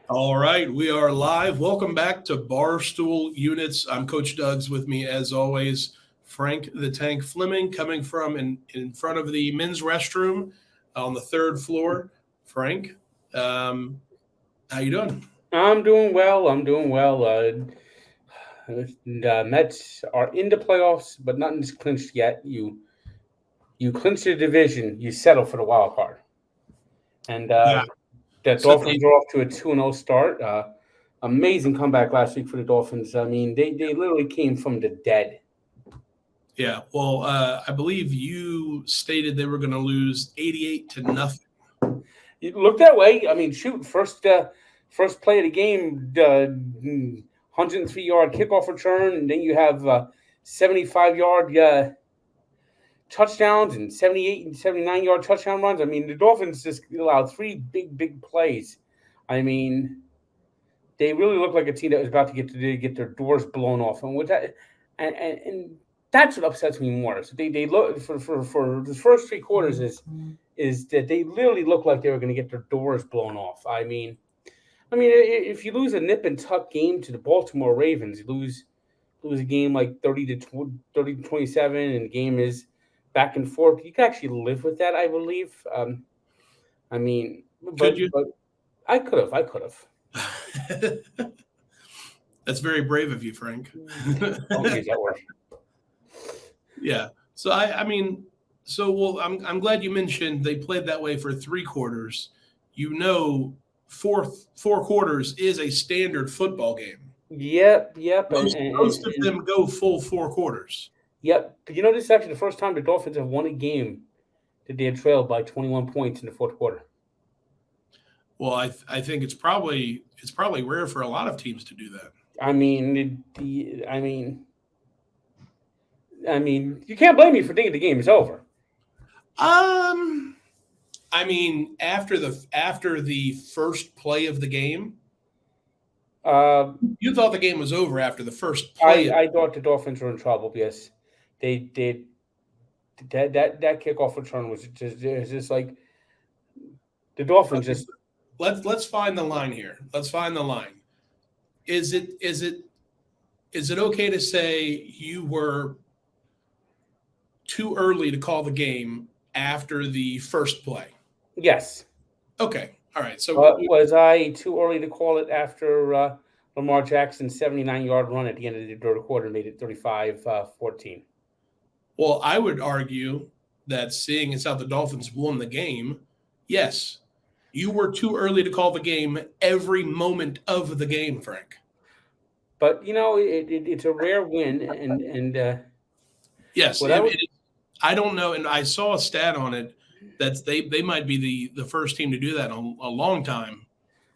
All right, we are live. Welcome back to Barstool Units. I'm Coach Doug's with me, as always, Frank the Tank Fleming, coming from in front of the men's restroom on the third floor. Frank, how you doing? I'm doing well. The Mets are in the playoffs, but nothing's clinched yet. You clinch the division, you settle for the wild card, and Yeah. the So Dolphins are off to a 2-0 start. Amazing comeback last week for the Dolphins. I mean, they literally came from the dead. yeah, well, I believe you stated they were going to lose 88 to nothing. It looked that way. I mean, shoot, first play of the game, the 103-yard kickoff return, and then you have 75-yard touchdowns and 78 and 79-yard touchdown runs. I mean, the Dolphins just allowed three big plays. I mean, they really look like a team that was about to get their doors blown off, and that's what upsets me more. So they look for the first three quarters is that they literally look like they were going to get their doors blown off. I mean, if you lose a nip and tuck game to the Baltimore Ravens, you lose a game like 30 to 27, and the game is back and forth. You can actually live with that, I believe. I mean, Could you? but I could have. That's very brave of you, Frank. Don't use that word. Yeah. So I'm glad you mentioned they played that way for three quarters. You know, four quarters is a standard football game. Yep, Most of them go full four quarters. yep. But you know, this is actually the first time the Dolphins have won a game that they had trailed by 21 points in the fourth quarter. Well, I think it's probably rare for a lot of teams to do that. I mean, I mean, you can't blame me for thinking the game is over. Um, I mean, after the first play of the game, Uh, you thought the game was over after the first play. I thought the Dolphins were in trouble because they did that kickoff return was just like the Dolphins Okay, just. let's find the line here. Let's find the line. Is it okay to say you were too early to call the game after the first play? Yes. Okay. All right. So Was I too early to call it after Lamar Jackson's 79-yard run at the end of the third quarter made it 35-14? well, I would argue that seeing as how the Dolphins won the game, yes, you were too early to call the game every moment of the game, Frank. But you know, it's a rare win, and Yes, what I would. I don't know, and I saw a stat on it that they might be the first team to do that in a long time.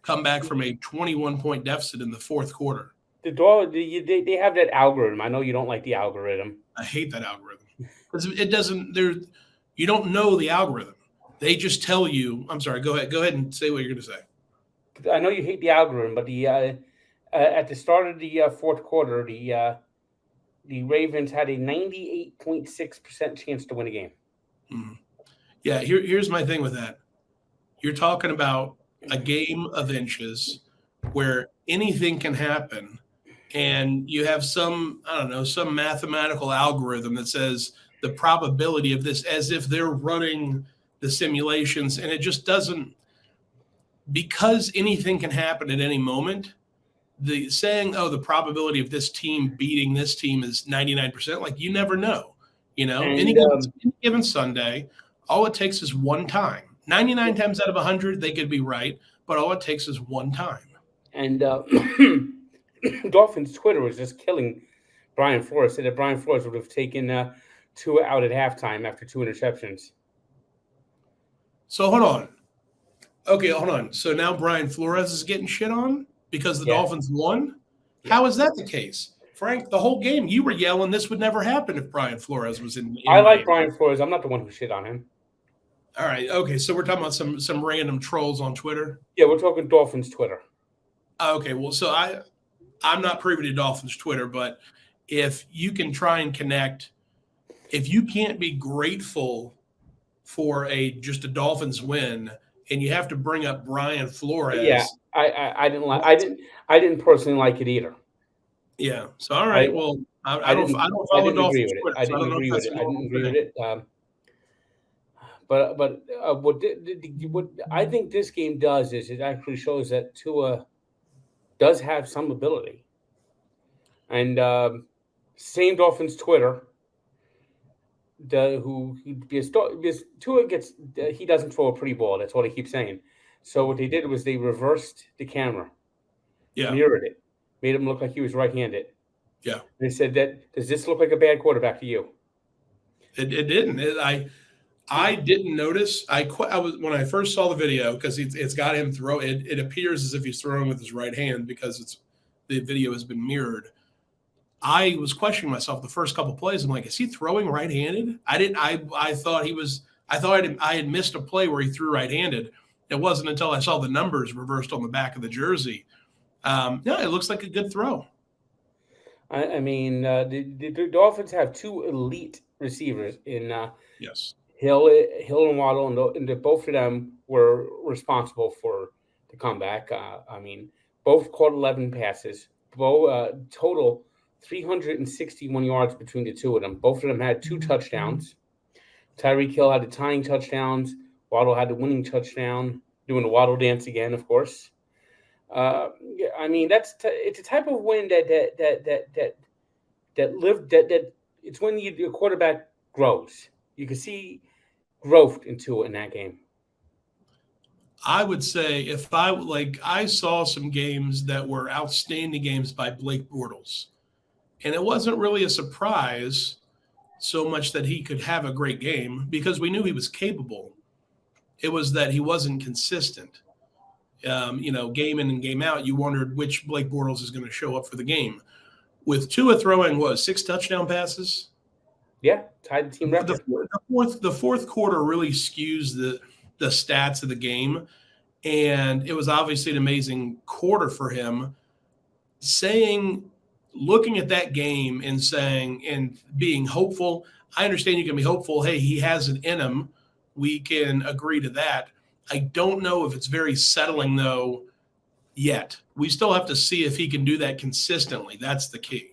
Come back from a 21-point deficit in the fourth quarter. They have that algorithm. I know you don't like the algorithm. I hate that algorithm because it doesn't. There, you don't know the algorithm. They just tell you. I'm sorry. Go ahead. Go ahead and say what you're going to say. I know you hate the algorithm, but at the start of the fourth quarter, the Ravens had a 98.6% chance to win a game. Mhm. Yeah. Here's my thing with that. You're talking about a game of inches where anything can happen, and you have some, I don't know, some mathematical algorithm that says the probability of this, as if they're running the simulations, and it just doesn't, because anything can happen at any moment. The saying, oh, the probability of this team beating this team is 99%, like you never know. And Any given Sunday, all it takes is one time. 99 times out of 100 they could be right, but all it takes is one time. and Dolphins Twitter was just killing Brian Flores. Said that Brian Flores would have taken two out at halftime after two interceptions. So hold on. Okay, hold on. So now Brian Flores is getting shit on because the Yeah, Dolphins won? yeah. How is that the case? Frank, the whole game you were yelling this would never happen if Brian Flores was I in like Miami. Brian Flores. I'm not the one who shit on him. All right. Okay, so we're talking about some random trolls on Twitter. Yeah, we're talking Dolphins Twitter. Okay, well, so I'm not privy to Dolphins Twitter, but if you can try and connect, if you can't be grateful for a just a Dolphins win and you have to bring up Brian Yeah, Flores. I didn't like I didn't personally like it either. Yeah. So all I right. Well, I I didn't don't I follow didn't agree Dolphins with it. Twitter, I so I didn't don't know if agree with that's it. a I didn't normal agree with thing. it. But what I think this game does is it actually shows that Tua does have some ability. And same Dolphins Twitter, because Tua gets he doesn't throw a pretty ball. That's what he keeps saying. So what they did was they reversed the camera, Yeah. mirrored it, made him look like he was right-handed. Yeah. They said that does this look like a bad quarterback to you? It didn't. I didn't notice. I was when I first saw the video because it's got him throw. It appears as if he's throwing with his right hand because the video has been mirrored. I was questioning myself the first couple plays. I'm like, is he throwing right-handed? I didn't. I thought he was. I thought I had missed a play where he threw right-handed. It wasn't until I saw the numbers reversed on the back of the jersey. No, it looks like a good throw. I mean, the Dolphins have two elite receivers in Yes. Hill and Waddle, and both of them were responsible for the comeback. I mean, both caught 11 passes, both total 361 yards between the two of them. Both of them had two touchdowns. Tyreek Hill had the tying touchdowns. Waddle had the winning touchdown, doing the Waddle dance again, of course. Yeah, I mean, it's a type of win that it's when your quarterback grows. You can see growth into it in that game. I would say if I saw some games that were outstanding games by Blake Bortles, and it wasn't really a surprise so much that he could have a great game because we knew he was capable. It was that he wasn't consistent. Game in and game out, you wondered which Blake Bortles is going to show up for the game. With Tua throwing six touchdown passes, Yeah, tied the team record. the fourth quarter really skews the stats of the game, and it was obviously an amazing quarter for him. Looking at that game and saying and being hopeful, I understand you can be hopeful. Hey, he has it in him. We can agree to that. I don't know if it's very settling though yet. We still have to see if he can do that consistently. That's the key.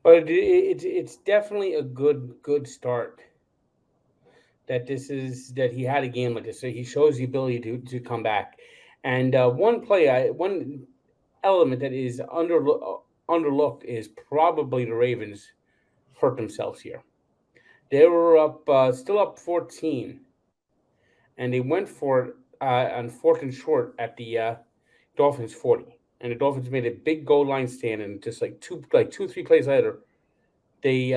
But it's definitely a good start. That he had a game like this, so he shows the ability to come back. And one element that is underlooked is probably the Ravens hurt themselves here. They were still up 14, and they went for it on fourth and short at the Dolphins 40. And the Dolphins made a big goal line stand, and just like 3 plays later, they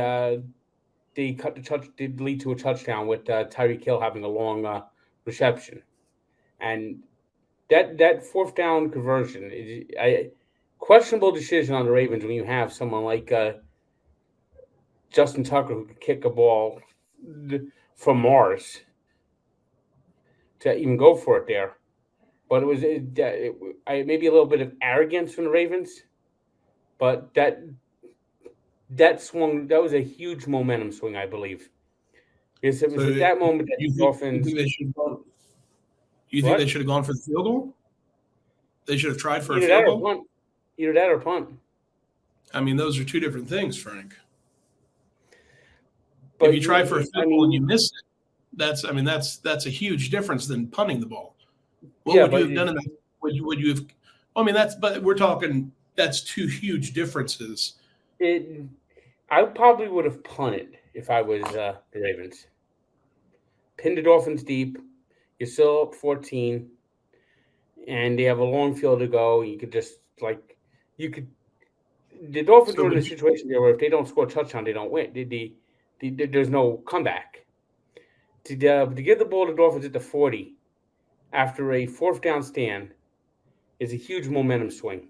cut the touch did lead to a touchdown with Tyreek Hill having a long reception, and that fourth down conversion is questionable decision on the Ravens when you have someone like Justin Tucker who could kick a ball from Mars to even go for it there. But maybe a little bit of arrogance from the Ravens, but that swung. That was a huge momentum swing, I believe. Because it was at that moment that the You Dolphins. think they should have gone? You think they What? should have gone for the field goal? They should have tried for a Either that field or goal. punt. Either that or punt. I mean, those are two different things, Frank. If But you try for a I field goal and you mean, miss it, that's a huge difference than punting the ball. What yeah, would you but have done in that? Would you have? I mean, but we're talking. That's two huge differences. it. I probably would have punted if I was the Ravens. Pinned the Dolphins deep. You're still up 14, and they have a long field to go. You could just you could. The Dolphins So were in a would you? situation there where if they don't score a touchdown, they don't win. There's no comeback. To give the ball to the Dolphins at the 40 after a fourth down stand is a huge momentum swing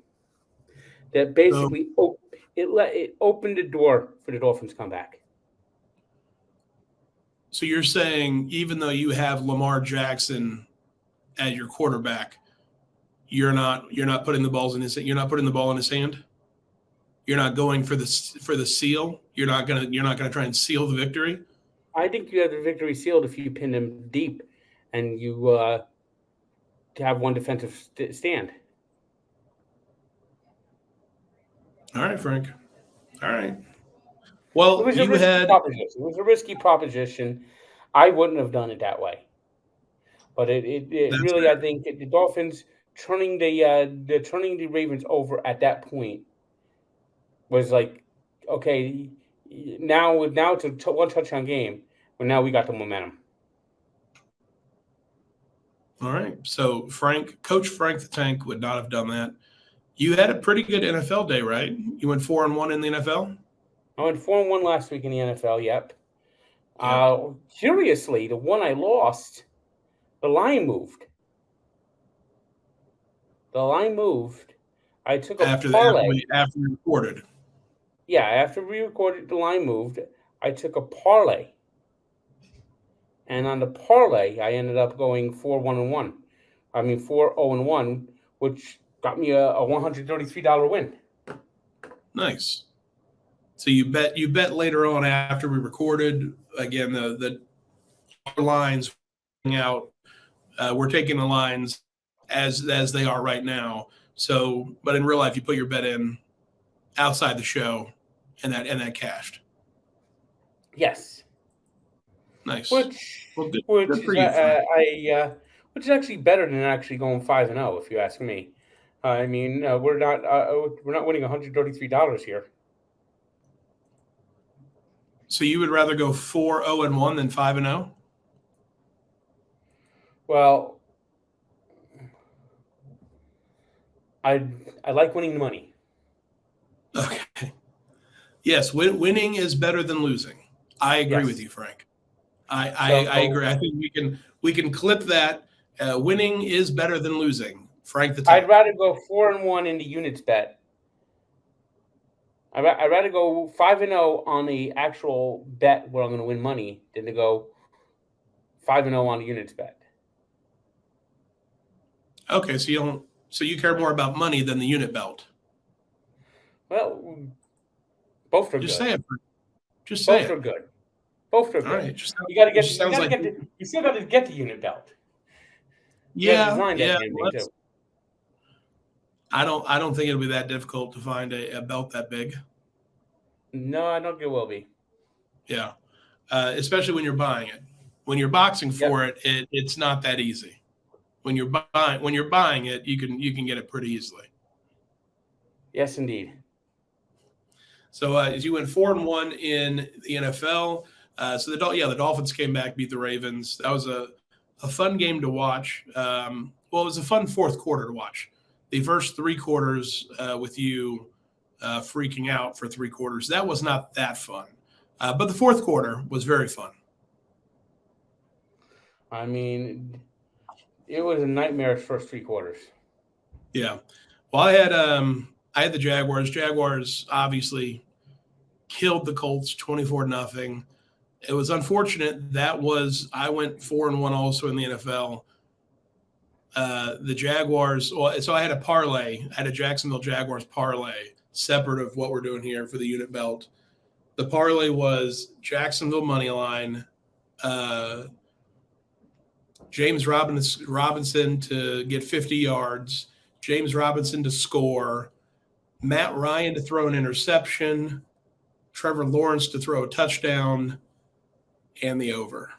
that So, basically it opened the door for the Dolphins comeback. so you're saying even though you have Lamar Jackson as your quarterback, you're not putting the balls in his you're not putting the ball in his hand. You're not going for the seal. You're not gonna try and seal the victory. I think you have the victory sealed if you pin them deep, and you to have one defensive stand. All right, Frank. All right. It Well, was a you risky had proposition. It was a risky proposition. I wouldn't have done it that way. But it that's really, fair. I think the Dolphins turning turning the Ravens over at that point was like, okay, now it's a one touchdown game, but now we got the momentum. All right. So Coach Frank the Tank would not have done that. You had a pretty good NFL day, right? You went 4-1 in the NFL. I went 4-1 last week in the NFL. Yep. Yep. Curiously, the one I lost, the line moved. The line moved. I took a parlay. After we recorded. Yeah, after we recorded, the line moved. I took a parlay, and on the parlay, I ended up going 4-1-1. I mean 4-0-1, which got me a $133 win. Nice. So you bet later on after we recorded. Again, the lines out. We're taking the lines as they are right now. So, but in real life, you put your bet in outside the show, and that cashed. Yes, Nice. which Well, which good for is you, Frank. which is actually better than actually going 5-0, if you ask me. I mean, we're not winning $133 here. So you would rather go 4-0-1 than 5-0? Well, I I like winning the money. Okay. Yes, winning is better than losing. I agree with Yes. you, Frank. I So agree. I think we can clip that. Winning is better than losing. Frank the I'd Tank. rather go 4-1 in the units bet. I'd rather go 5-0 on the actual bet where I'm going to win money than to go 5-0 on the units bet. Okay, so you care more about money than the unit belt. Well, both are Just good. say it. Just say Both are it. good. Both are All good. right. You Just sounds got to like you still got to get the unit belt. You got to yeah, design that yeah. damn Well, thing too. I don't think it'll be that difficult to find a belt that big. No, I don't think it will be. Yeah, especially when you're buying it. When you're boxing Yep. for it's not that easy. When you're buying it, you can get it pretty easily. Yes, indeed. So as you went 4-1 in the NFL, so the Dolphins came back, beat the Ravens. That was a fun game to watch. Well, it was a fun fourth quarter to watch. The first three quarters with you freaking out for three quarters, that was not that fun. But the fourth quarter was very fun. I mean, it was a nightmarish first 3 quarters. Yeah. Well, I had the Jaguars. Jaguars obviously killed the Colts 24-0. It was unfortunate. I went 4-1 also in the NFL. The Jaguars. Well, so I had a parlay. I had a Jacksonville Jaguars parlay, separate of what we're doing here for the unit belt. The parlay was Jacksonville money line, James Robinson to get 50 yards, James Robinson to score, Matt Ryan to throw an interception, Trevor Lawrence to throw a touchdown, and the over.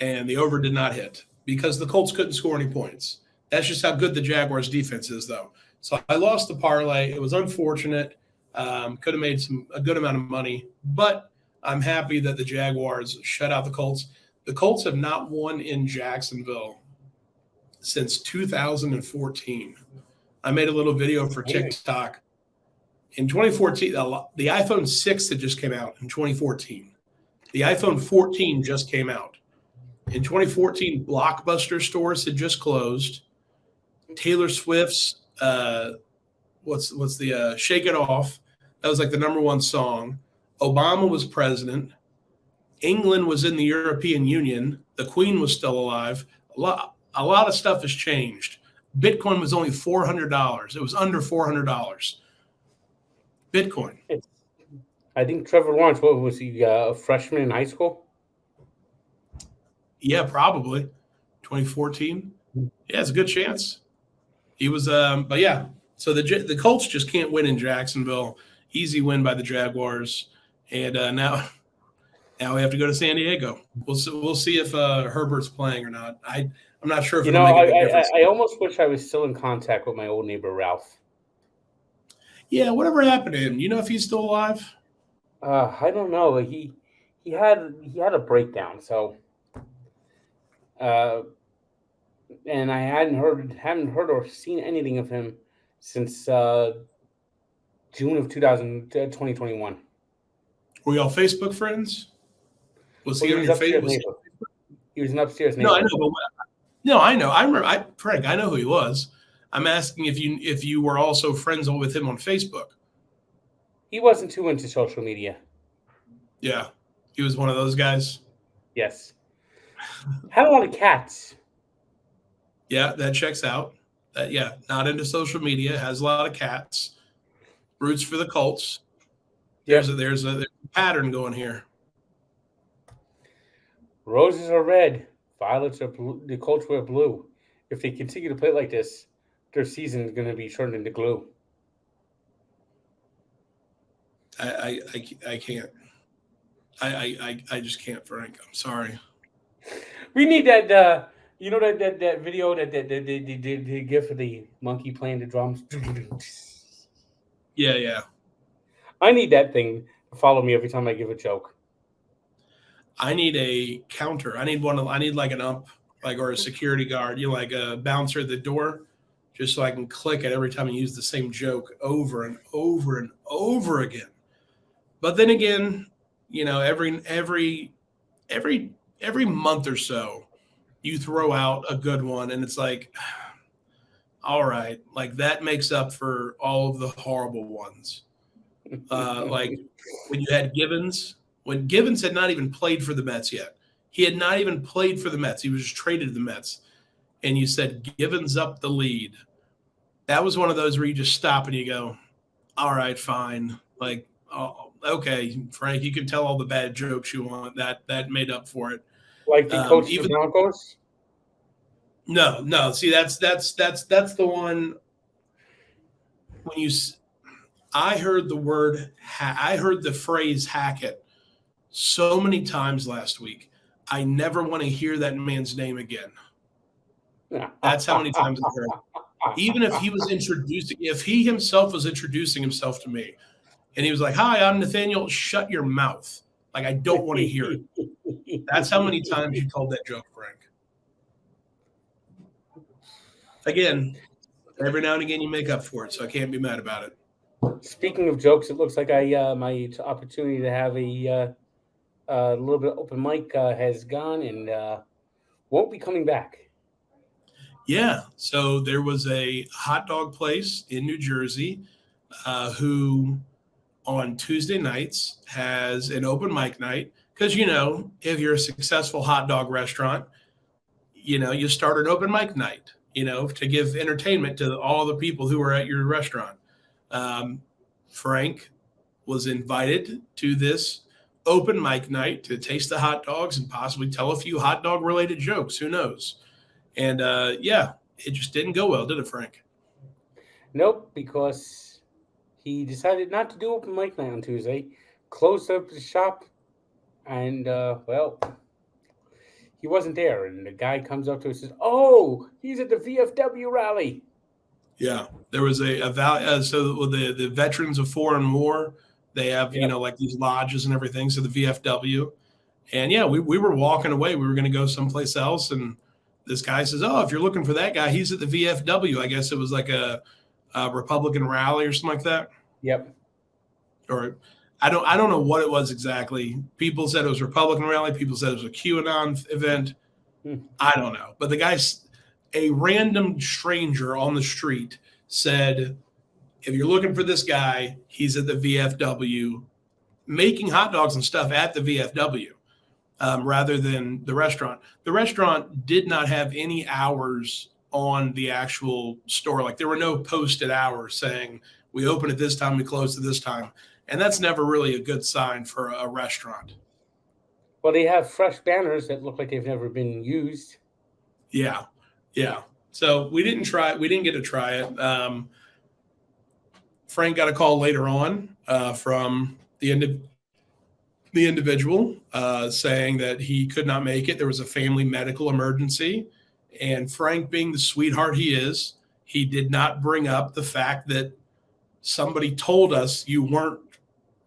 And the over did not hit because the Colts couldn't score any points. That's just how good the Jaguars defense is, though. So I lost the parlay. It was unfortunate. Could have made a good amount of money, but I'm happy that the Jaguars shut out the Colts. The Colts have not won in Jacksonville since 2014. I made a little video for TikTok. In 2014, the iPhone 6 had just came out in 2014. The iPhone 14 just came out. In 2014, Blockbuster stores had just closed. Taylor Swift's what's the Shake It Off? That was like the number one song. Obama was president. England was in the European Union. The Queen was still alive. A lot of stuff has changed. Bitcoin was only $400. It was under $400. Bitcoin. I think Trevor Lawrence, what was he, a freshman in high school? Yeah, probably. 2014. Yeah, it's a good chance. He was, but yeah. So the Colts just can't win in Jacksonville. Easy win by the Jaguars, and now we have to go to San Diego. We'll see if Herbert's playing or not. I'm not sure if You it'll know, make a I, big I difference. I almost wish I was still in contact with my old neighbor Ralph. Yeah, whatever happened to him? You know if he's still alive? I don't know. He had a breakdown. So, uh, and I haven't heard or seen anything of him since June of 2021. Were y'all Facebook friends? Was Well, he he on was your face? upstairs neighbor. He was an upstairs No, I neighbor. know, but no, I know. I remember. Frank, I know who he was. I'm asking if you were also friends with him on Facebook. He wasn't too into social media. Yeah, he was one of those guys. Yes. Had a lot of cats. Yeah, that checks out. Yeah, not into social media. Has a lot of cats. Roots for the Colts. Yep. There's a pattern going here. Roses are red. Violets are blue. The Colts wear blue. If they continue to play like this, their season is going to be turned into glue. I can't. I just can't, Frank. I'm sorry. We need that. That video that they give for the monkey playing the drums. Yeah, yeah. I need that thing to follow me every time I give a joke. I need a counter. I need I need like an ump, like or a security guard. You know, like a bouncer at the door, just so I can click it every time I use the same joke over and over and over again. But then again, you know, every every month or so, you throw out a good one, and it's like, all right, like that makes up for all of the horrible ones. Like when you had Givens, when Givens had not even played for the Mets yet. He had not even played for the Mets. He was just traded to the Mets. And you said Givens up the lead. That was one of those where you just stop and you go, all right, fine. Like, oh, okay, Frank, you can tell all the bad jokes you want. That made up for it. Like the coach of the Even Broncos. no. See, that's the one when you. I heard the word. I heard the phrase "hack it" so many times last week. I never want to hear that man's name again. That's how many times I heard it. Even if if he himself was introducing himself to me and he was like, "Hi, I'm Nathaniel," shut your mouth. Like, I don't want to hear it. That's how many times you told that joke, Frank. Again, every now and again you make up for it, so I can't be mad about it. Speaking of jokes, it looks like my opportunity to have a little bit of open mic has gone and won't be coming back. Yeah. So there was a hot dog place in New Jersey who on Tuesday nights has an open mic night. Because, you know, if you're a successful hot dog restaurant, you know, you start an open mic night, you know, to give entertainment to all the people who are at your restaurant. Um, Frank was invited to this open mic night to taste the hot dogs and possibly tell a few hot dog related jokes. Who knows? And yeah, it just didn't go well, did it, Frank? Nope, because he decided not to do open mic night on Tuesday, closed up the shop, and well, he wasn't there. And the guy comes up to us and says, "Oh, he's at the VFW rally." Yeah, there was a so the veterans of foreign war, they have you Yep. know like these lodges and everything. So the VFW, and yeah, we were walking away. We were going to go someplace else, and this guy says, "Oh, if you're looking for that guy, he's at the VFW." I guess it was like a Republican rally or something like that, Yep. or I don't know what it was exactly. People said it was a Republican rally. People said it was a QAnon event. Hmm. I don't know, but the guy's a random stranger on the street said, if you're looking for this guy, he's at the VFW making hot dogs and stuff at the VFW rather than the restaurant. The restaurant did not have any hours on the actual store. Like there were no posted hours saying we open at this time, we close at this time. And that's never really a good sign for a restaurant. Well, they have fresh banners that look like they've never been used. Yeah. Yeah. So we didn't get to try it. Frank got a call later on from the individual saying that he could not make it. There was a family medical emergency. And Frank, being the sweetheart he is, he did not bring up the fact that somebody told us you weren't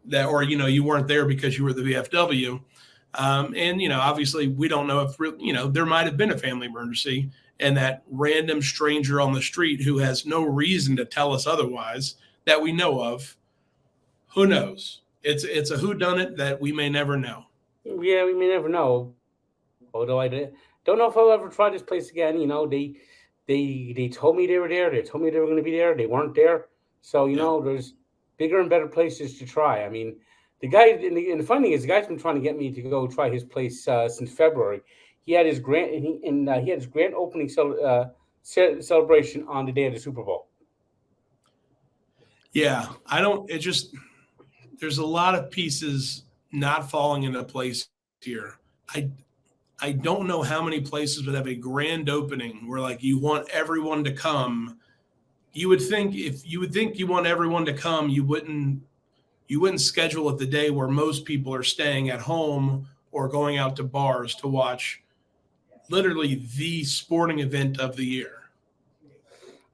that, or, you weren't there because you were the VFW. And, obviously we don't know if, there might have been a family emergency, and that random stranger on the street who has no reason to tell us otherwise that we know of, who knows? It's a whodunit that we may never know. Yeah, we may never know. Although don't know if I'll ever try this place again. They told me they were there. They told me they were going to be there. They weren't there. So Yeah. there's bigger and better places to try. I mean, the guy and the funny thing is, the guy's been trying to get me to go try his place since February. He had his he had his grand opening celebration on the day of the Super Bowl. Yeah, I don't. It just there's a lot of pieces not falling into place here. I don't know how many places would have a grand opening where, like, you want everyone to come. You would think you want everyone to come, you wouldn't schedule it the day where most people are staying at home or going out to bars to watch literally the sporting event of the year.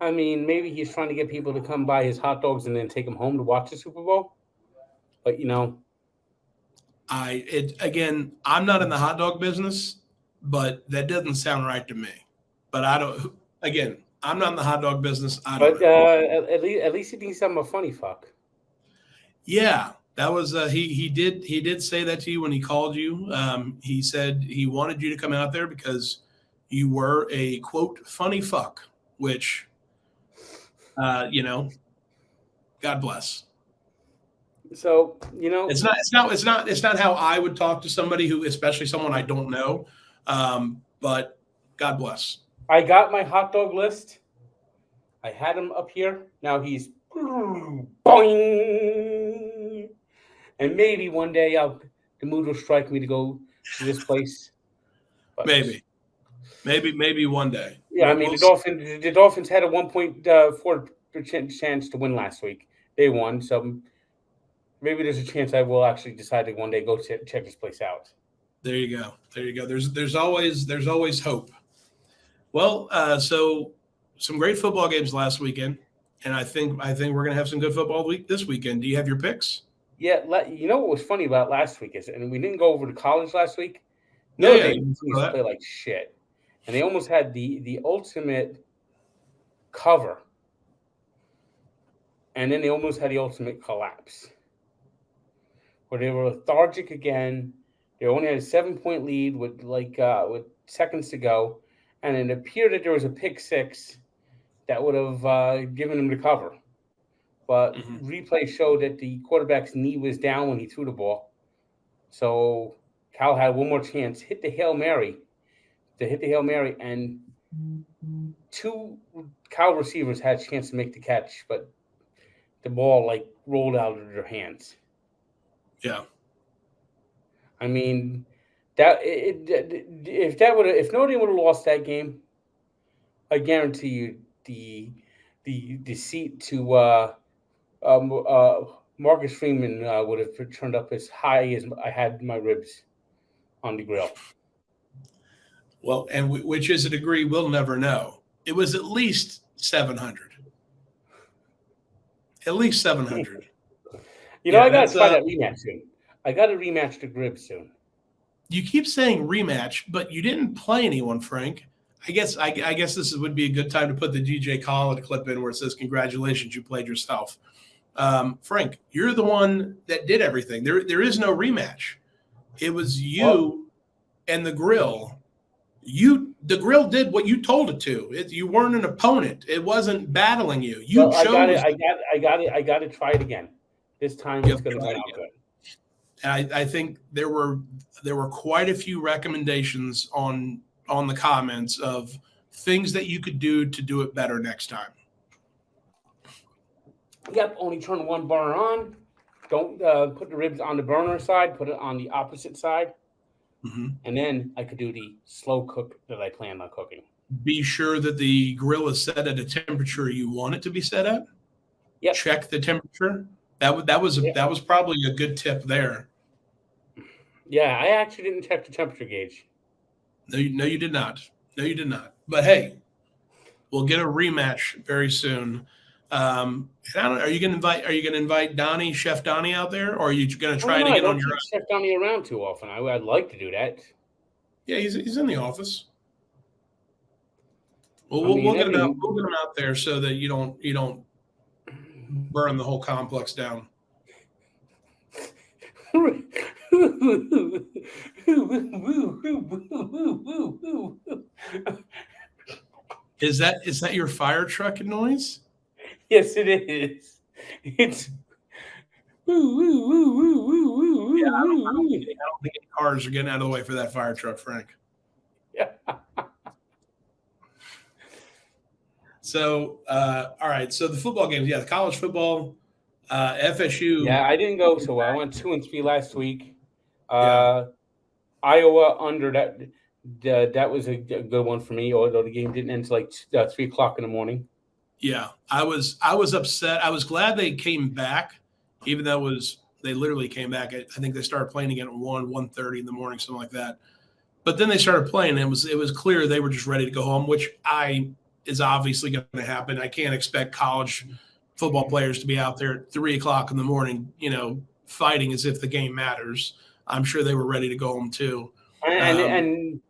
I mean, maybe he's trying to get people to come buy his hot dogs and then take them home to watch the Super Bowl. But Again, I'm not in the hot dog business, but that doesn't sound right to me. But I don't. Again, I'm not in the hot dog business. I don't. But at least he thinks I'm a funny fuck. Yeah, that was he did say that to you when he called you. He said he wanted you to come out there because you were a, quote, funny fuck, which God bless. So it's not how I would talk to somebody who, especially someone I don't know. But God bless. I got my hot dog list. I had him up here. Now he's boing. And maybe one day the mood will strike me to go to this place. But maybe one day. Yeah, I mean, the Dolphins had a 1.4% chance to win last week. They won, so maybe there's a chance I will actually decide to one day go check this place out. There you go. There's always hope. Well, so some great football games last weekend, and I think we're gonna have some good football this weekend. Do you have your picks? Yeah, you know what was funny about last week is, and we didn't go over to college last week. Notre Dame used to play like shit, and they almost had the ultimate cover, and then they almost had the ultimate collapse, where they were lethargic again. They only had a 7-point lead with seconds to go, and it appeared that there was a pick six that would have given them the cover. But replay showed that the quarterback's knee was down when he threw the ball. So Cal had one more chance, hit the Hail Mary, and two Cal receivers had a chance to make the catch, but the ball rolled out of their hands. Yeah. I mean, if Notre Dame would have lost that game, I guarantee you the seat to Marcus Freeman would have turned up as high as I had my ribs on the grill. Well, and which is a degree we'll never know. It was at least 700. At least 700. I got to try that rematch soon. I got to rematch the Grib soon. You keep saying rematch, but you didn't play anyone, Frank. I guess this would be a good time to put the DJ Khaled clip in where it says, "Congratulations, you played yourself." Frank, you're the one that did everything. There is no rematch. It was you and the Grill. The Grill did what you told it to. You weren't an opponent. It wasn't battling you. You chose. I got to try it again. This time it's going to come out good. And I think there were quite a few recommendations on the comments of things that you could do to do it better next time. Yep, only turn one burner on. Don't put the ribs on the burner side. Put it on the opposite side. Mm-hmm. And then I could do the slow cook that I planned on cooking. be sure that the grill is set at a temperature you want it to be set at. Yep. Check the temperature. That was probably a good tip there. Yeah, I actually didn't check the temperature gauge. No, you did not. No, you did not. But hey, we'll get a rematch very soon. And I don't, are you going to invite Donnie, Chef Donnie, out there, or are you going to try it again on your own? Chef Donnie around too often. I'd like to do that. Yeah, he's in the office. Well, we'll get him out. We'll get him out there so that you don't burn the whole complex down. Is that your fire truck noise? Yes, it is. It's. Yeah, I don't think any cars are getting out of the way for that fire truck, Frank. Yeah. So, all right. So the football games, the college football, FSU. Yeah, I didn't go so well. I went 2-3 last week. Iowa under that. That was a good one for me. Although the game didn't end until like 3:00 in the morning. Yeah, I was upset. I was glad they came back, even though they literally came back. I think they started playing again at 1:30 in the morning, something like that. But then they started playing, and it was clear they were just ready to go home, which is obviously going to happen. I can't expect college football players to be out there at 3:00 in the morning, fighting as if the game matters. I'm sure they were ready to go home too. And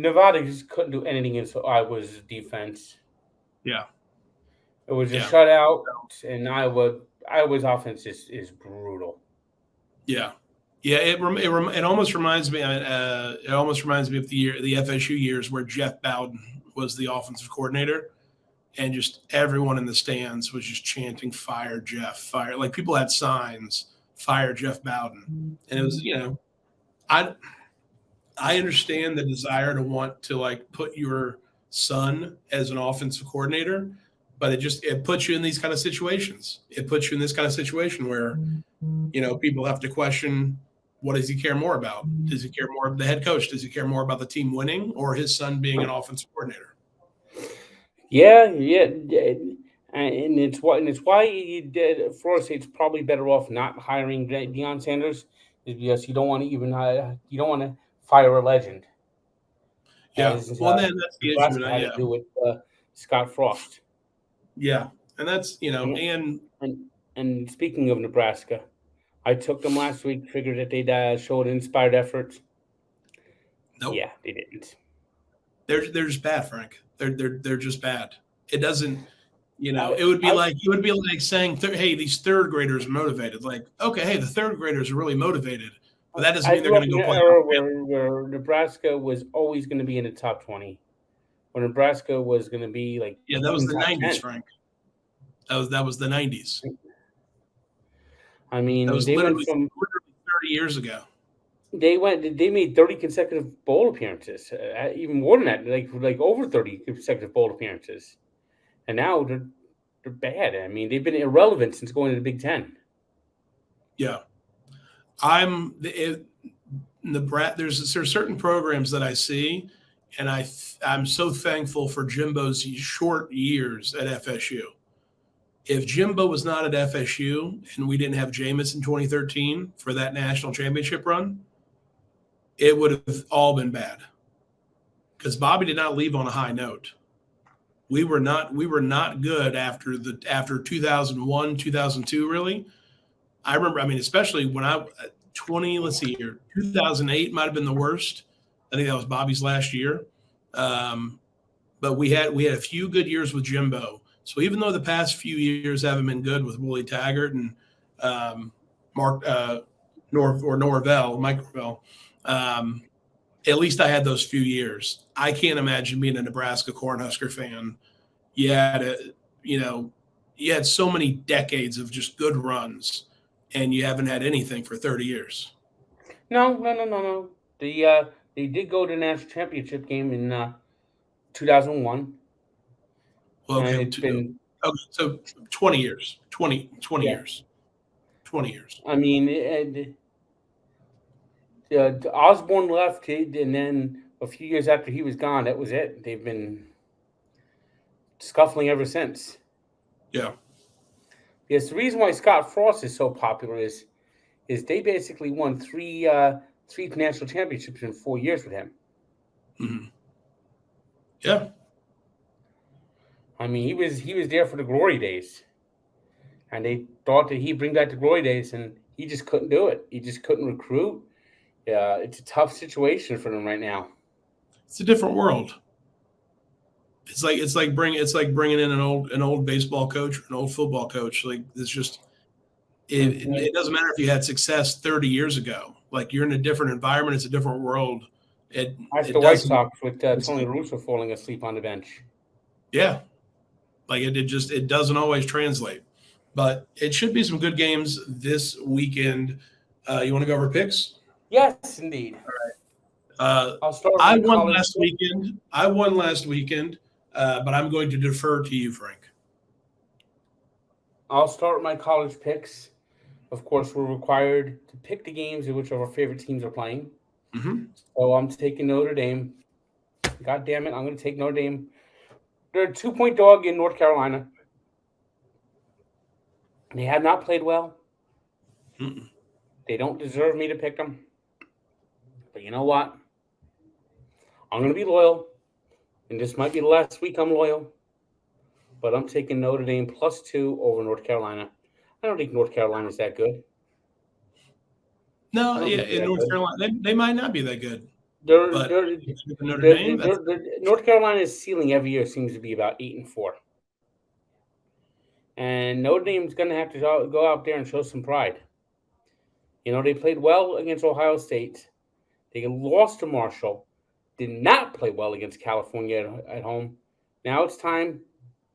Nevada just couldn't do anything against Iowa's defense. Yeah. It was a shutout, and Iowa's offense is brutal. Yeah, yeah. It almost reminds me. It almost reminds me of the FSU years where Jeff Bowden was the offensive coordinator, and just everyone in the stands was just chanting "Fire Jeff, fire!" Like people had signs, "Fire Jeff Bowden," and it was I understand the desire to want to like put your son as an offensive coordinator, but it puts you in these kind of situations. It puts you in this kind of situation where, people have to question, what does he care more about? Does he care more about the head coach? Does he care more about the team winning or his son being an offensive coordinator? Yeah. And it's why Florida State's probably better off not hiring Deion Sanders, is because you don't want to fire a legend. Yeah. Well, then that's the issue. Had to do with Scott Frost. Yeah, and that's and speaking of Nebraska, I took them last week. Figured that they'd showed inspired effort. Nope. Yeah, they didn't. They're just bad, Frank. They're just bad. It doesn't. It would be like saying, "Hey, these third graders are motivated." Like, okay, hey, the third graders are really motivated, but that doesn't mean they're going to go play. Where Nebraska was always going to be in the top 20. Where Nebraska was going to be like that was the 90s, Frank. That was the 90s. I mean, that was literally 30 years ago. They made 30 consecutive bowl appearances, even more than that, like over 30 consecutive bowl appearances, and now they're bad. I mean, they've been irrelevant since going to the Big Ten. Yeah, there's certain programs that I see, and I'm so thankful for Jimbo's short years at FSU. If Jimbo was not at FSU and we didn't have Jameis in 2013 for that national championship run, it would have all been bad. Because Bobby did not leave on a high note. We were not good after 2001, 2002, really. I remember, especially when 2008 might have been the worst. I think that was Bobby's last year. But we had a few good years with Jimbo. So even though the past few years haven't been good with Willie Taggart and Mike Norvell, at least I had those few years. I can't imagine being a Nebraska Cornhusker fan. You had so many decades of just good runs, and you haven't had anything for 30 years. No. They did go to the national championship game in 2001. Well, so 20 years. 20 years. 20 years. I mean, Osborne left, and then a few years after he was gone, that was it. They've been scuffling ever since. Yeah. Yes, the reason why Scott Frost is so popular is they basically won three national championships in 4 years with him. Mm-hmm. Yeah. I mean, he was there for the glory days, and they thought that he'd bring back the glory days, and he just couldn't do it. He just couldn't recruit. Yeah, it's a tough situation for them right now. It's a different world. It's like bringing in an old baseball coach or an old football coach. Like it's just it doesn't matter if you had success 30 years ago. Like you're in a different environment. It's a different world. It That's the it White doesn't. Sox with It's Tony Russo falling asleep on the bench. yeah. Like it doesn't always translate. But it should be some good games this weekend. You want to go over picks? Yes, indeed. Uh, I'll start with I my won college. last weekend. But I'm going to defer to you, Frank. I'll start with my college picks. Of course, we're required to pick the games in which of our favorite teams are playing. Mm-hmm. So I'm taking Notre Dame. God damn it, I'm going to take Notre Dame. They're a 2-point dog in North Carolina. They have not played well. Mm-mm. They don't deserve me to pick them. But you know what? I'm going to be loyal. And this might be the last week I'm loyal. But I'm taking Notre Dame +2 over North Carolina. I don't think North Carolina is that good. I No, don't yeah, think they're in that North good. Carolina, they might not be that good. They're, But they're, Notre they're, Dame, that's they're, North Carolina's ceiling every year seems to be about 8-4. And Notre Dame's going to have to go out there and show some pride. You know, they played well against Ohio State. They lost to Marshall. Did not play well against California at home. Now it's time.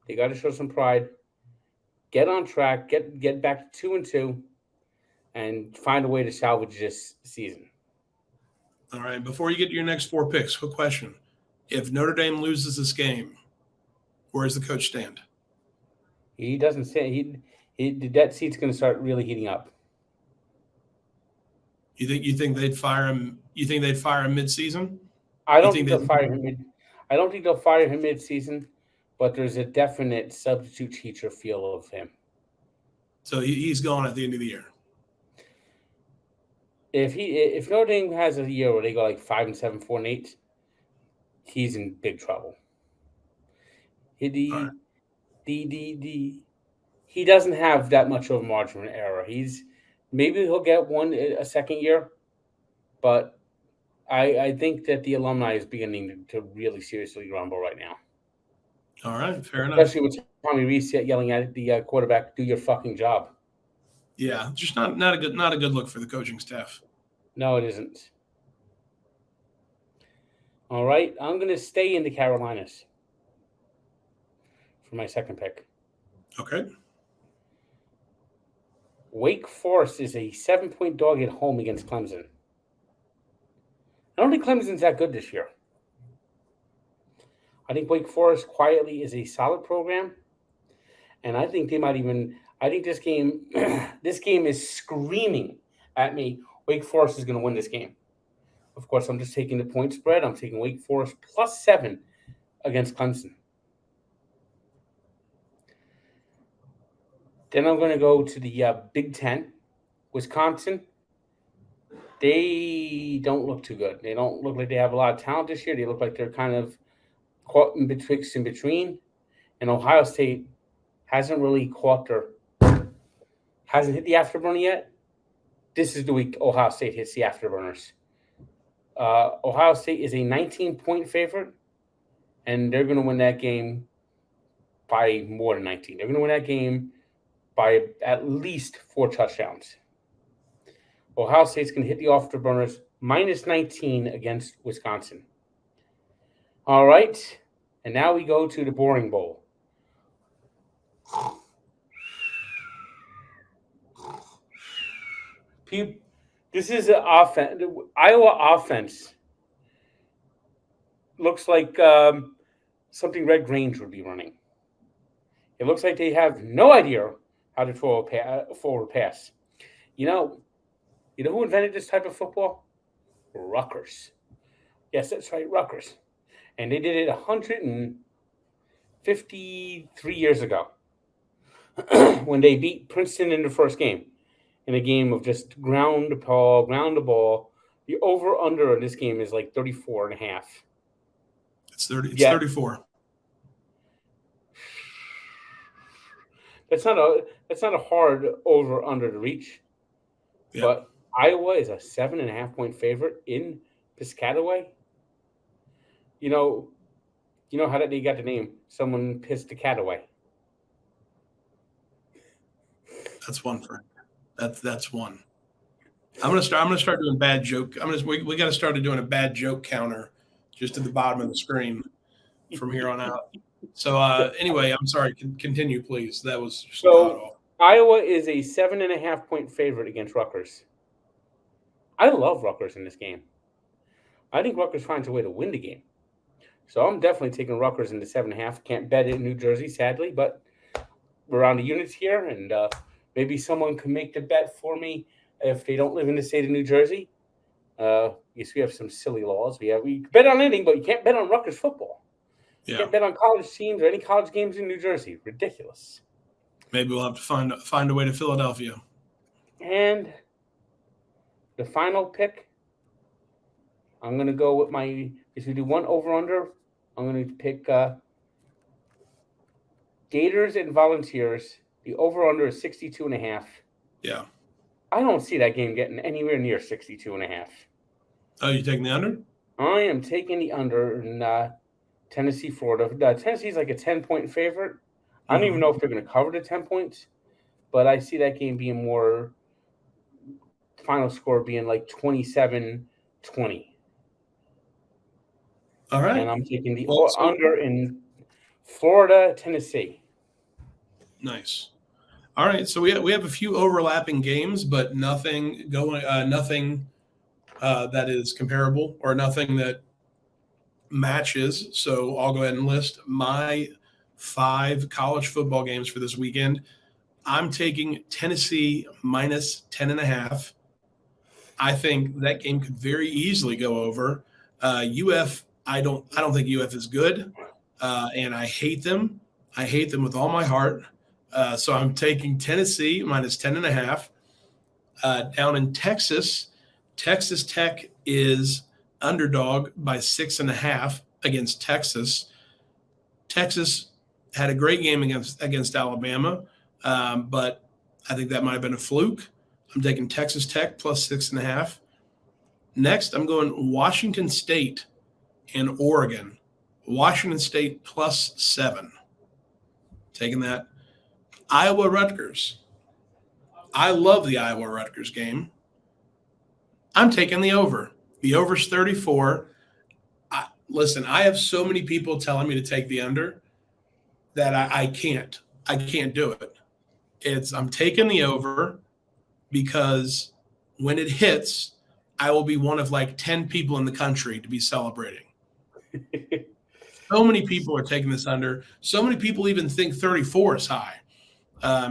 They got to show some pride. Get on track. Get back to 2-2, and find a way to salvage this season. all right. Before you get to your next four picks, quick question: if Notre Dame loses this game, where does the coach stand? He doesn't say that seat's going to start really heating up. You think they'd fire him? You think they'd fire him mid-season? I You don't think think they? they'll fire him. I don't think they'll fire him mid-season, but there's a definite substitute teacher feel of him. So he's gone at the end of the year. If Notre Dame has a year where they go like 5-7, 4-8, he's in big trouble. All right. He doesn't have that much of a margin of error. Maybe he'll get a second year, but I think that the alumni is beginning to really seriously grumble right now. All right. Fair enough. Especially with Tommy Reese yelling at the quarterback, "Do your fucking job." Yeah, just not a good look for the coaching staff. No, it isn't. All right, I'm going to stay in the Carolinas for my second pick. Okay. Wake Forest is a 7-point dog at home against Clemson. I don't think Clemson's that good this year. I think Wake Forest quietly is a solid program, and I think they might even. I think this game, this game is screaming at me. Wake Forest is going to win this game. Of course, I'm just taking the point spread. I'm taking Wake Forest +7 against Clemson. Then I'm going to go to the Big Ten. Wisconsin, they don't look too good. They don't look like they have a lot of talent this year. They look like they're kind of caught in betwixt and between. And Ohio State hasn't hit the afterburner yet. This is the week Ohio State hits the afterburners. Ohio State is a 19-point favorite, and they're going to win that game by more than 19. They're going to win that game by at least 4 touchdowns. Ohio State's going to hit the afterburners -19 against Wisconsin. All right, and now we go to the boring bowl. This is an offense. The Iowa offense looks like something Red Grange would be running. It looks like they have no idea how to throw a forward pass. You know who invented this type of football? Rutgers. Yes, that's right, Rutgers. And they did it 53 years ago when they beat Princeton in the first game, in a game of just ground the ball. The over-under in this game is like 34 and a half. It's 30. It's Yeah, 34. that's not a hard over-under to reach. Yeah. But Iowa is a 7.5 point favorite in Piscataway. You know how that they got the name? Someone pissed the cat away. That's one for that's one. I'm gonna start doing bad joke. We got to start doing a bad joke counter just at the bottom of the screen from here on out. So anyway, I'm sorry. Continue, please. That was just god So awful. Iowa is a 7.5 point favorite against Rutgers. I love Rutgers in this game. I think Rutgers finds a way to win the game. So I'm definitely taking Rutgers in the 7.5. Can't bet it in New Jersey, sadly, but we're on the units here, and maybe someone can make the bet for me if they don't live in the state of New Jersey. Yes, we have some silly laws. We bet on anything, but you can't bet on Rutgers football. You Yeah. can't bet on college teams or any college games in New Jersey. Ridiculous. Maybe we'll have to find a way to Philadelphia. And the final pick, I'm going to go with if we do one over-under, I'm going to pick Gators and Volunteers. The over-under is 62.5. Yeah. I don't see that game getting anywhere near 62.5. Oh, you taking the under? I am taking the under in Tennessee, Florida. Tennessee's like a 10-point favorite. I don't even know if they're going to cover the 10 points, but I see that game being more final score being like 27-20. All right. And I'm taking the under in Florida, Tennessee. Nice. All right. So we have a few overlapping games, but nothing that is comparable or nothing that matches. So I'll go ahead and list my 5 college football games for this weekend. I'm taking Tennessee minus 10.5. I think that game could very easily go over. UF, I don't think UF is good, and I hate them. I hate them with all my heart. So I'm taking Tennessee minus 10.5. Down in Texas, Texas Tech is underdog by 6.5 against Texas. Texas had a great game against Alabama, but I think that might have been a fluke. I'm taking Texas Tech plus 6.5. Next, I'm going Washington State and Oregon. Washington State plus 7. Taking that. Iowa Rutgers. I love the Iowa Rutgers game. I'm taking the over. The over's 34. Listen, I have so many people telling me to take the under that I can't. I can't do it. I'm taking the over because when it hits, I will be one of like 10 people in the country to be celebrating. So many people are taking this under. So many people even think 34 is high.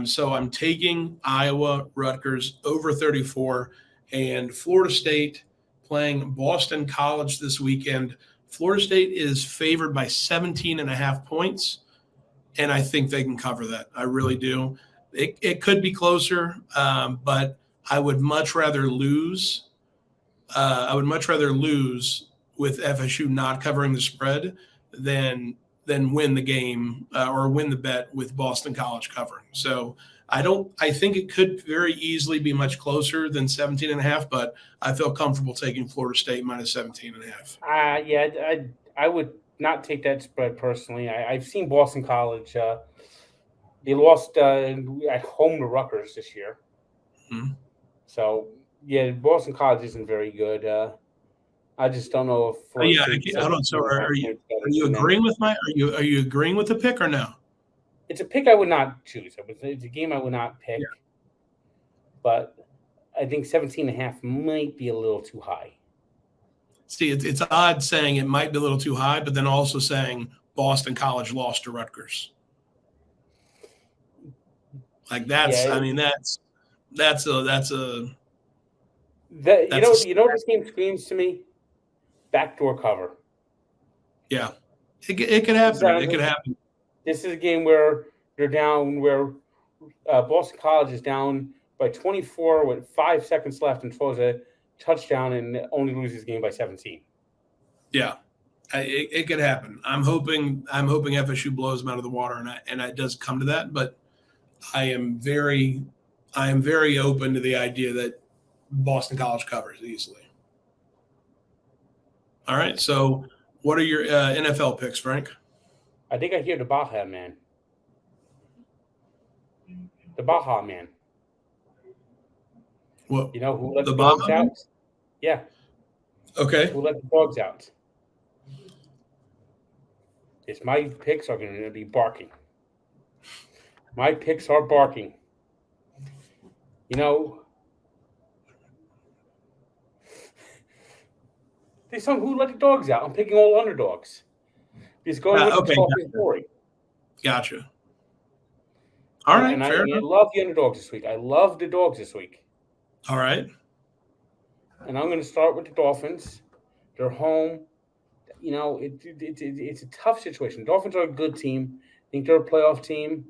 So I'm taking Iowa, Rutgers over 34, and Florida State playing Boston College this weekend. Florida State is favored by 17.5 points, and I think they can cover that. I really do. It could be closer, but I would much rather lose. With FSU not covering the spread than win the game or win the bet with Boston College covering. So I think it could very easily be much closer than 17.5, but I feel comfortable taking Florida State minus 17.5. Yeah, I would not take that spread personally. I've seen Boston College. They lost at home to Rutgers this year. Mm-hmm. So, yeah, Boston College isn't very good. I just don't know if Florida State. Hold on. So are you agreeing with are you agreeing with the pick or no? It's a pick I would not choose. It's a game I would not pick. Yeah. But I think 17.5 might be a little too high. See, it's odd saying it might be a little too high, but then also saying Boston College lost to Rutgers. Like that's, yeah, I mean, that's a. You know what this game screams to me? Backdoor cover. Yeah, it could happen. It could happen. This is a game where they're down, where Boston College is down by 24 with 5 seconds left and throws a touchdown and only loses the game by 17. Yeah, it could happen. I'm hoping FSU blows them out of the water, and it does come to that. But I am very open to the idea that Boston College covers easily. All right. So, what are your NFL picks, Frank? I think I hear the Baja man. The Baja man. What? You know who let The the dogs Baja? out? Yeah. Okay. Who let the dogs out? It's my picks are going to be barking. My picks are barking. You know, this song, who let the dogs out? I'm picking all underdogs. Because going with Okay. the talk is boring. Gotcha. All right. And I Fair enough. love the underdogs this week. I love the dogs this week. All right. And I'm going to start with the Dolphins. They're home. You know, it's a tough situation. Dolphins are a good team. I think they're a playoff team.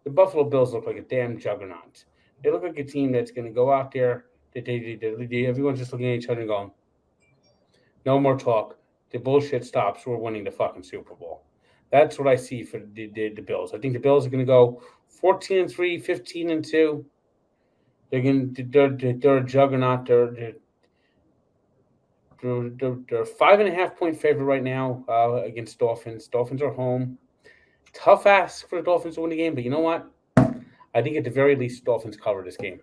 The Buffalo Bills look like a damn juggernaut. They look like a team that's going to go out there. Everyone's just looking at each other and going, no more talk. The bullshit stops. We're winning the fucking Super Bowl. That's what I see for the Bills. I think the Bills are going to go 14-3, 15-2. They're a juggernaut. They're a 5.5-point favorite right now against Dolphins. Dolphins are home. Tough ask for the Dolphins to win the game, but you know what? I think at the very least, Dolphins cover this game.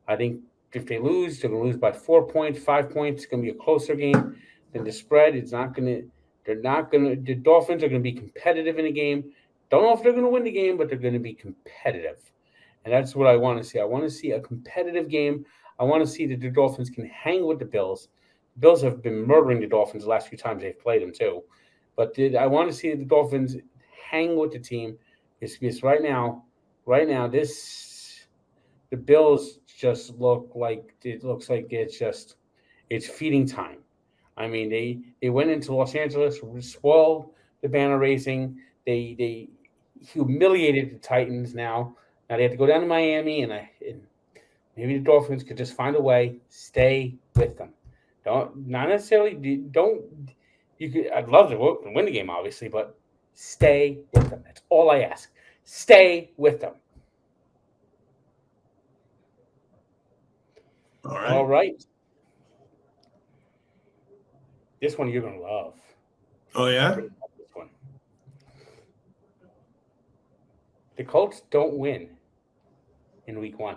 I think if they lose, they're going to lose by 4 points, 5 points. It's going to be a closer game than the spread. It's not going to. They're not going to. The Dolphins are going to be competitive in the game. Don't know if they're going to win the game, but they're going to be competitive, and that's what I want to see. I want to see a competitive game. I want to see that the Dolphins can hang with the Bills. The Bills have been murdering the Dolphins the last few times they've played them too, but I want to see the Dolphins hang with the team. It's right now, the Bills just look like it looks like it's feeding time. I mean, they went into Los Angeles, spoiled the banner racing. They humiliated the Titans. Now they have to go down to Miami, and maybe the Dolphins could just find a way, stay with them. Don't not necessarily don't you could. I'd love to win the game, obviously, but stay with them. That's all I ask. Stay with them. All right. This one you're going to love. Oh, yeah? This one. The Colts don't win in week 1.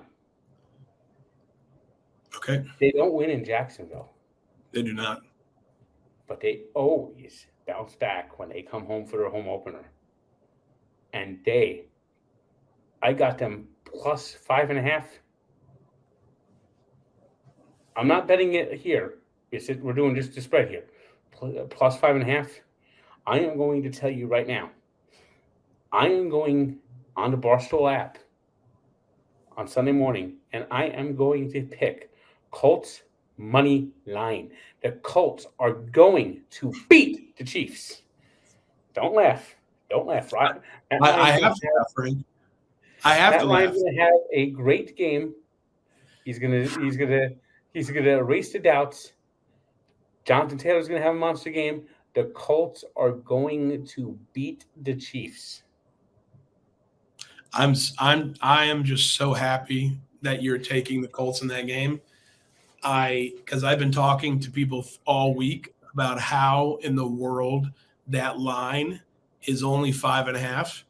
Okay. They don't win in Jacksonville. They do not. But they always bounce back when they come home for their home opener. And I got them plus 5.5. I'm not betting it here. We're doing just the spread here. Plus 5.5. I am going to tell you right now. I am going on the Barstool app on Sunday morning, and I am going to pick Colts money line. The Colts are going to beat the Chiefs. Don't laugh. Right? I have to laugh, Frank. I have to laugh. Ryan's going to have a great game. He's gonna erase the doubts. Jonathan Taylor's going to have a monster game. The Colts are going to beat the Chiefs. I am just so happy that you're taking the Colts in that game. Because I've been talking to people all week about how in the world that line is only 5.5.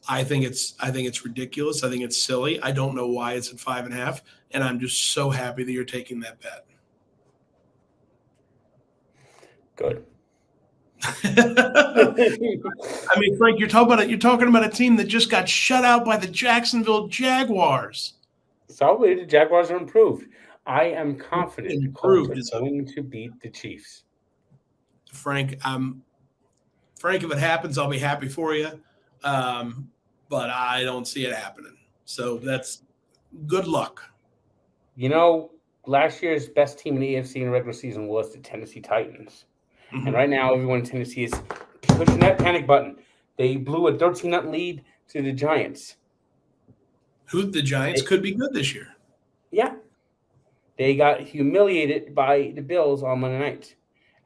I think it's ridiculous. I think it's silly. I don't know why it's at 5.5, and I'm just so happy that you're taking that bet. Good. I mean, Frank, you're talking about a team that just got shut out by the Jacksonville Jaguars. So the Jaguars are improved. I am confident the Colts are going to beat the Chiefs. Frank, if it happens, I'll be happy for you. But I don't see it happening. So that's good luck. You know, last year's best team in the AFC in the regular season was the Tennessee Titans. Mm-hmm. And right now, everyone in Tennessee is pushing that panic button. They blew a 13-0 lead to the Giants. Who the Giants could be good this year. Yeah. They got humiliated by the Bills on Monday night.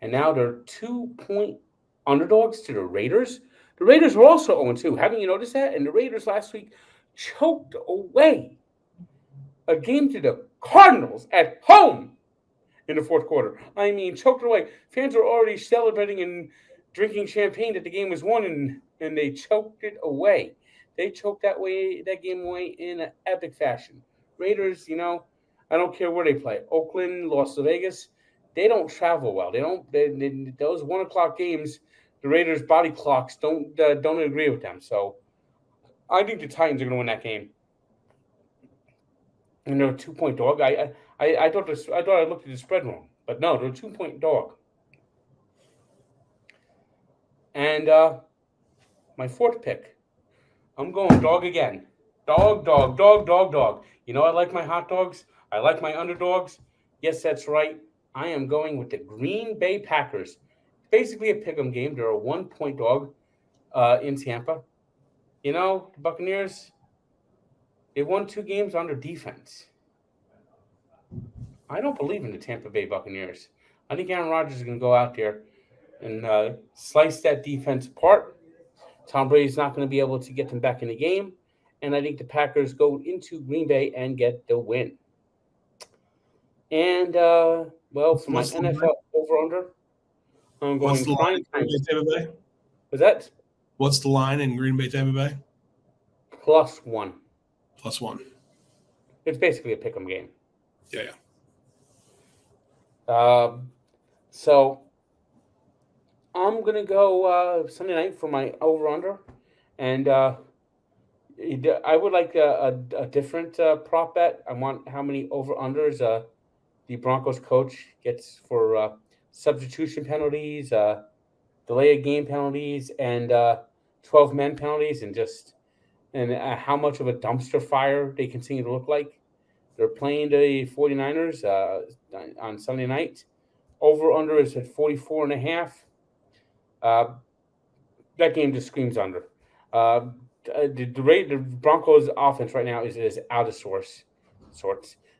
And now they're 2-point underdogs to the Raiders. The Raiders were also 0-2. Haven't you noticed that? And the Raiders last week choked away a game to the Cardinals at home in the fourth quarter. I mean, choked away. Fans were already celebrating and drinking champagne that the game was won, and they choked it away. They choked that game away in an epic fashion. Raiders, I don't care where they play. Oakland, Las Vegas, they don't travel well. They don't. Those 1 o'clock games, the Raiders' body clocks don't agree with them. So I think the Titans are going to win that game. And they're a 2-point dog. I thought I looked at the spread wrong, but no, they're a 2-point dog. And my fourth pick, I'm going dog again. Dog, dog, dog, dog, dog. I like my hot dogs. I like my underdogs. Yes, that's right. I am going with the Green Bay Packers. Basically a pick'em game. They're a 1-point dog in Tampa. The Buccaneers, they won 2 games on their defense. I don't believe in the Tampa Bay Buccaneers. I think Aaron Rodgers is going to go out there and slice that defense apart. Tom Brady's not going to be able to get them back in the game. And I think the Packers go into Green Bay and get the win. And, for my NFL over-under, I'm going prime time. Was that? What's the line in Green Bay, Tampa Bay? +1. +1. It's basically a pick'em game. Yeah. So I'm going to go Sunday night for my over-under. And I would like a different prop bet. I want how many over-unders the Broncos coach gets for substitution penalties, delay of game penalties, and 12-man penalties, and how much of a dumpster fire they continue to look like. They're playing the 49ers on Sunday night. Over-under is at 44.5. That game just screams under. The Broncos' offense right now is out of sorts.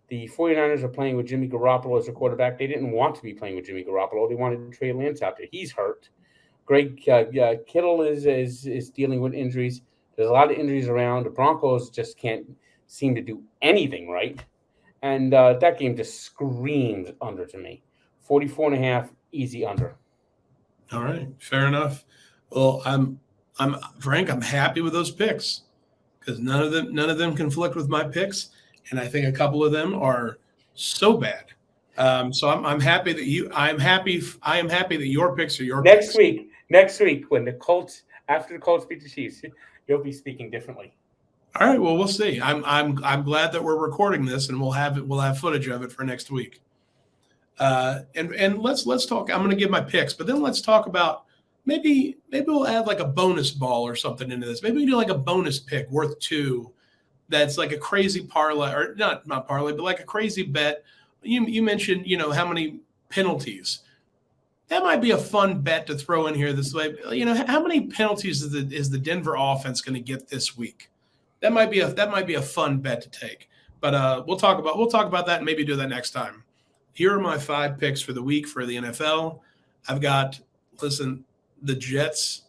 The 49ers are playing with Jimmy Garoppolo as a quarterback. They didn't want to be playing with Jimmy Garoppolo. They wanted Trey Lance out there. He's hurt. Greg Kittle is dealing with injuries. There's a lot of injuries around. The Broncos just can't seem to do anything right. And that game just screams under to me. 44.5, easy under. All right, fair enough. Well, I'm Frank. I'm happy with those picks because none of them conflict with my picks, and I think a couple of them are so bad. So I'm happy that I am happy that your picks are your next picks. Next week when after the Colts beat the Chiefs, you'll be speaking differently. All right. Well, we'll see. I'm glad that we're recording this, and we'll have footage of it for next week. And let's talk. I'm going to give my picks, but then let's talk about maybe we'll add like a bonus ball or something into this. Maybe we do like a bonus pick worth 2. That's like a crazy parlay, or not parlay, but like a crazy bet. You mentioned how many penalties. That might be a fun bet to throw in here this way. How many penalties is the Denver offense going to get this week? That might be a fun bet to take. But we'll talk about that and maybe do that next time. Here are my 5 picks for the week for the NFL. I've got the Jets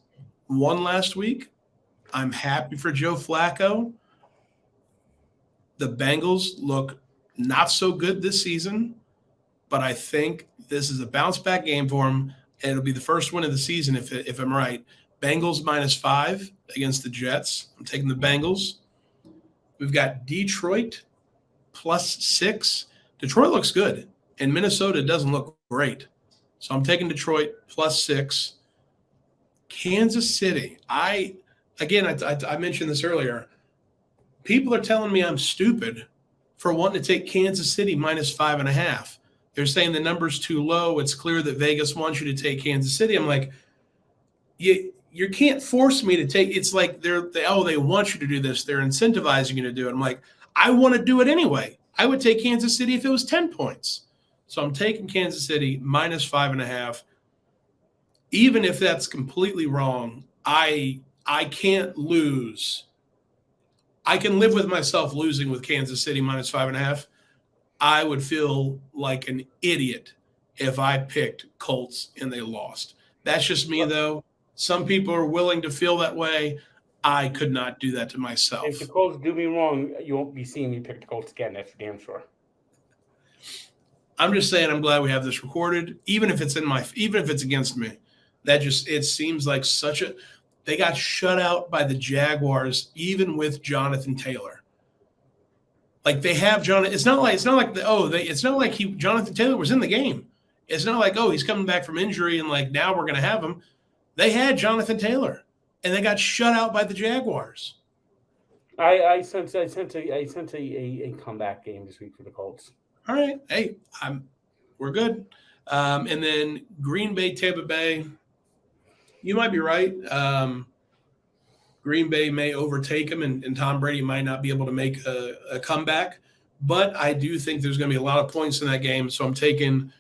won last week. I'm happy for Joe Flacco. The Bengals look not so good this season, but I think this is a bounce back game for them. And it'll be the first win of the season if I'm right. Bengals -5 against the Jets. I'm taking the Bengals. We've got Detroit +6. Detroit looks good, and Minnesota doesn't look great. So I'm taking Detroit +6. Kansas City. I mentioned this earlier. People are telling me I'm stupid for wanting to take Kansas City -5.5. They're saying the number's too low. It's clear that Vegas wants you to take Kansas City. I'm like, you can't force me to take. It's like they want you to do this. They're incentivizing you to do it. I'm like, I want to do it anyway. I would take Kansas City if it was 10 points. So I'm taking Kansas City -5.5. Even if that's completely wrong, I I can't lose. I can live with myself losing with Kansas City -5.5. I would feel like an idiot if I picked Colts and they lost. That's just me, though. Some people are willing to feel that way. I could not do that to If myself. the Colts do me wrong, you won't be seeing me pick the Colts again. That's for damn sure. I'm just saying I'm glad we have this recorded, even if it's against me. It seems like they got shut out by the Jaguars, even with Jonathan Taylor. Like they have Jonathan. It's not like Jonathan Taylor was in the game. It's not like, oh, he's coming back from injury and like now we're going to have him. They had Jonathan Taylor, and they got shut out by the Jaguars. I sense a comeback game this week for the Colts. All right, hey, we're good. And then Green Bay, Tampa Bay. You might be right. Green Bay may overtake him, and Tom Brady might not be able to make a comeback. But I do think there's going to be a lot of points in that game, so I'm taking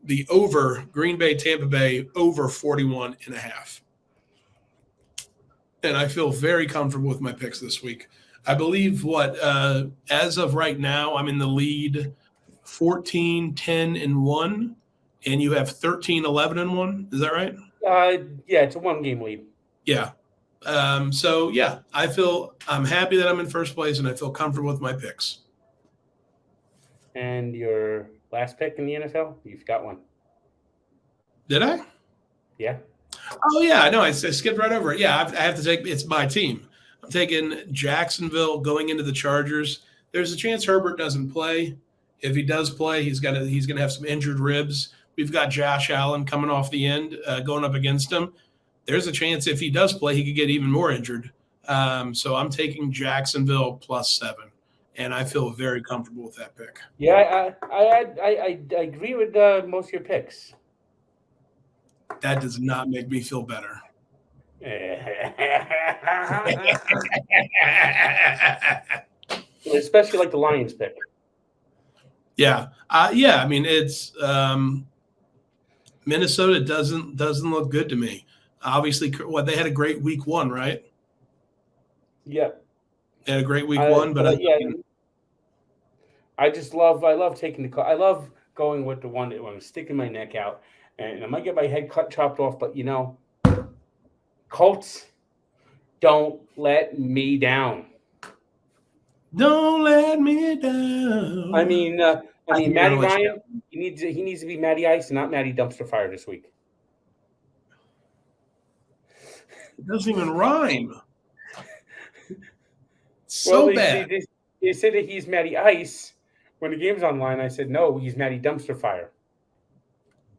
the over Green Bay, Tampa Bay over 41.5. And I feel very comfortable with my picks this week. I believe as of right now, I'm in the lead 14-10-1, and you have 13-11-1. Is that right? Yeah, it's a 1-game lead. Yeah. So, yeah, I'm happy that I'm in first place, and I feel comfortable with my picks. And your last pick in the NFL? You've got one. Did I? Yeah. Oh, yeah. No, I skipped right over it. Yeah, I have to take – it's my team. I'm taking Jacksonville going into the Chargers. There's a chance Herbert doesn't play. If he does play, he's going to have some injured ribs. We've got Josh Allen coming off the end, going up against him. There's a chance if he does play, he could get even more injured. So I'm taking Jacksonville +7, and I feel very comfortable with that pick. Yeah, I agree with most of your picks. That does not make me feel better. Especially like the Lions pick. Yeah. Yeah, I mean, it's Minnesota doesn't look good to me. Obviously, they had a great week 1, right? Yeah. They had a great week 1, but I love taking I love going with the one that I'm sticking my neck out, and I might get my head chopped off, but Colts, don't let me down. Don't let me down. I mean, Matty Ryan, he needs to be Matty Ice and not Matty Dumpster Fire this week. It doesn't even rhyme. So bad. They said that he's Matty Ice. When the game's online, I said, no, he's Matty Dumpster Fire.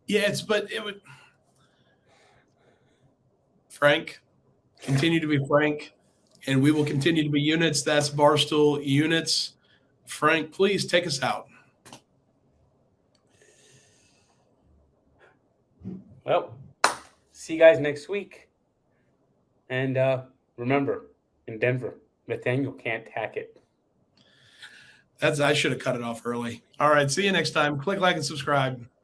Yeah, Frank, continue to be Frank, and we will continue to be units. That's Barstool units. Frank, please take us out. Well, see you guys next week. And remember, in Denver, Nathaniel can't hack it. I should have cut it off early. All right, see you next time. Click like and subscribe.